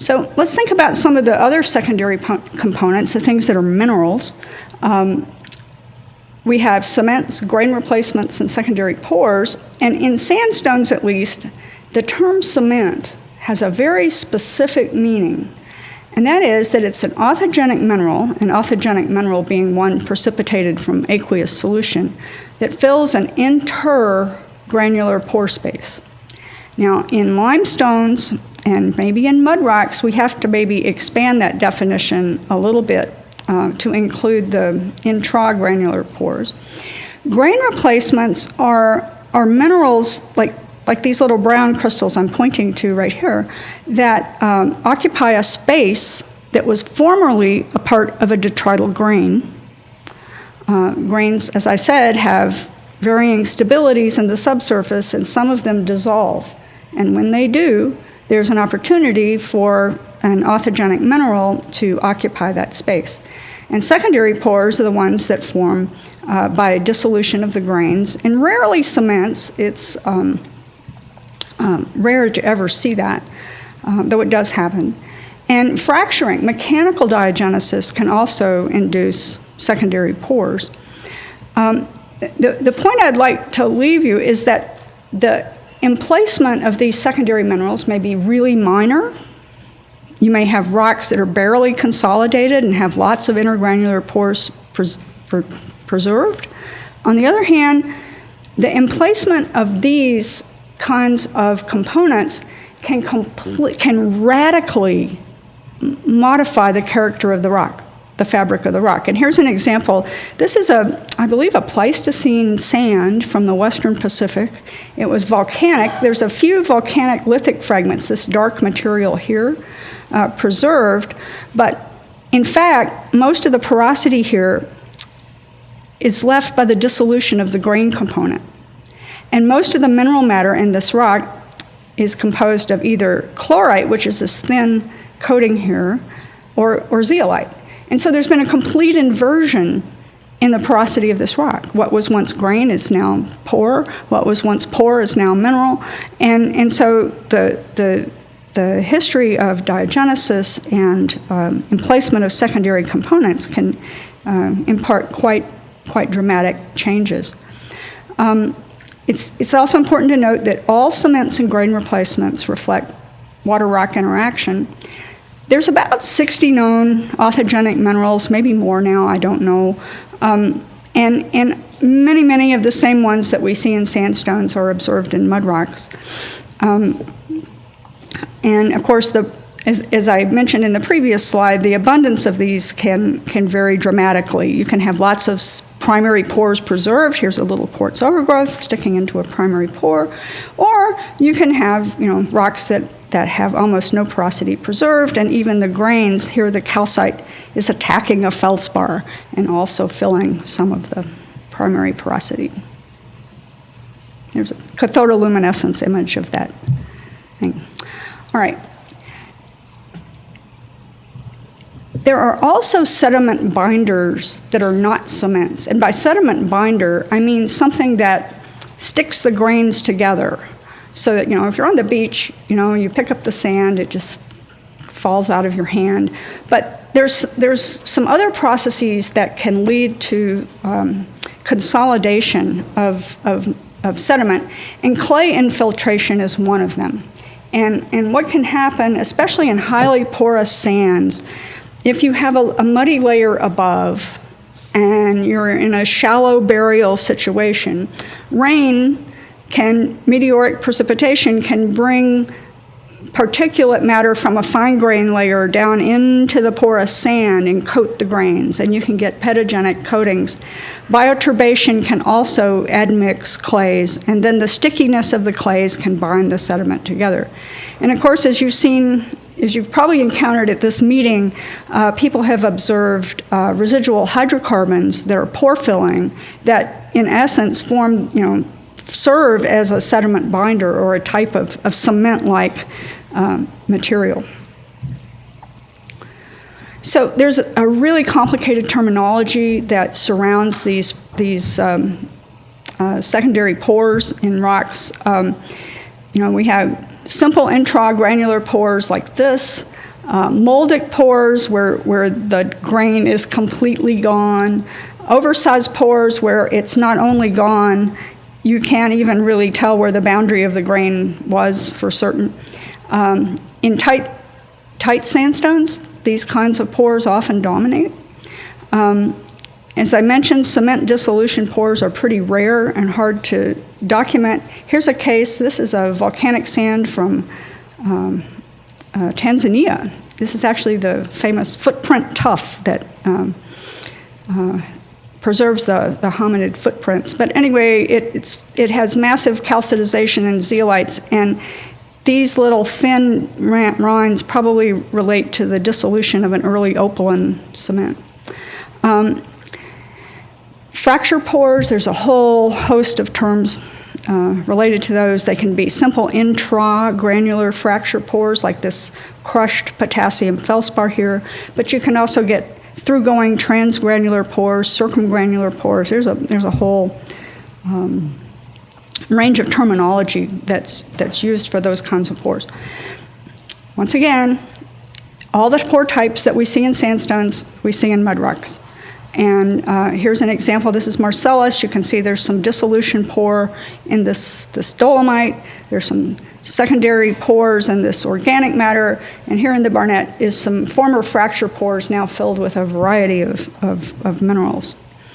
So let's think about some of the other secondary components, the things that are minerals. We have cements, grain replacements, and secondary pores. And in sandstones, at least, the term cement has a very specific meaning. And that is that it's an authigenic mineral being one precipitated from aqueous solution, that fills an intergranular pore space. Now, in limestones and maybe in mudrocks, we have to maybe expand that definition a little bit to include the intragranular pores. Grain replacements are minerals like these little brown crystals I'm pointing to right here that occupy a space that was formerly a part of a detrital grain. Grains, as I said, have varying stabilities in the subsurface, and some of them dissolve. And when they do, there's an opportunity for an authigenic mineral to occupy that space. And secondary pores are the ones that form by dissolution of the grains. And rarely cements, it's rare to ever see that, though it does happen. And fracturing, mechanical diagenesis, can also induce secondary pores. The point I'd like to leave you is that the emplacement of these secondary minerals may be really minor. You may have rocks that are barely consolidated and have lots of intergranular pores preserved. On the other hand, the emplacement of these kinds of components can radically modify the character of the rock, the fabric of the rock. And here's an example. This is I believe, a Pleistocene sand from the Western Pacific. It was volcanic. There's a few volcanic lithic fragments, this dark material here, preserved. But in fact, most of the porosity here is left by the dissolution of the grain component. And most of the mineral matter in this rock is composed of either chlorite, which is this thin coating here, or zeolite. And so there's been a complete inversion in the porosity of this rock. What was once grain is now pore. What was once pore is now mineral. And so the history of diagenesis and emplacement of secondary components can impart quite dramatic changes. It's also important to note that all cements and grain replacements reflect water-rock interaction. There's about 60 known authigenic minerals, maybe more now, I don't know. And many of the same ones that we see in sandstones are observed in mudrocks. And of course, as I mentioned in the previous slide, the abundance of these can vary dramatically. You can have lots of primary pores preserved. Here's a little quartz overgrowth sticking into a primary pore. Or you can have rocks that have almost no porosity preserved, and even the grains, here the calcite is attacking a feldspar and also filling some of the primary porosity. There's a cathodoluminescence image of that thing. All right. There are also sediment binders that are not cements. And by sediment binder, I mean something that sticks the grains together. So that, if you're on the beach, you pick up the sand, it just falls out of your hand. But there's some other processes that can lead to consolidation of sediment, and clay infiltration is one of them. And what can happen, especially in highly porous sands, if you have a muddy layer above and you're in a shallow burial situation, meteoric precipitation can bring particulate matter from a fine grain layer down into the porous sand and coat the grains, and you can get pedogenic coatings. Bioturbation can also admix clays, and then the stickiness of the clays can bind the sediment together. And of course, as you've probably encountered at this meeting, people have observed residual hydrocarbons that are pore filling that in essence serve as a sediment binder or a type of cement-like material. So there's a really complicated terminology that surrounds these secondary pores in rocks. We have simple intragranular pores like this. Moldic pores where the grain is completely gone. Oversized pores where it's not only gone, you can't even really tell where the boundary of the grain was for certain. In tight sandstones, these kinds of pores often dominate. As I mentioned, cement dissolution pores are pretty rare and hard to document. Here's a case. This is a volcanic sand from Tanzania. This is actually the famous footprint tuff that preserves the hominid footprints. But anyway, it has massive calcitization and zeolites, and these little thin rinds probably relate to the dissolution of an early opaline cement. Fracture pores, there's a whole host of terms related to those. They can be simple intragranular fracture pores, like this crushed potassium feldspar here, but you can also get through-going transgranular pores, circumgranular pores. There's a whole range of terminology that's used for those kinds of pores. Once again, all the pore types that we see in sandstones, we see in mudrocks. And here's an example. This is Marcellus. You can see there's some dissolution pore in this dolomite. There's some secondary pores in this organic matter. And here in the Barnett is some former fracture pores now filled with a variety of minerals.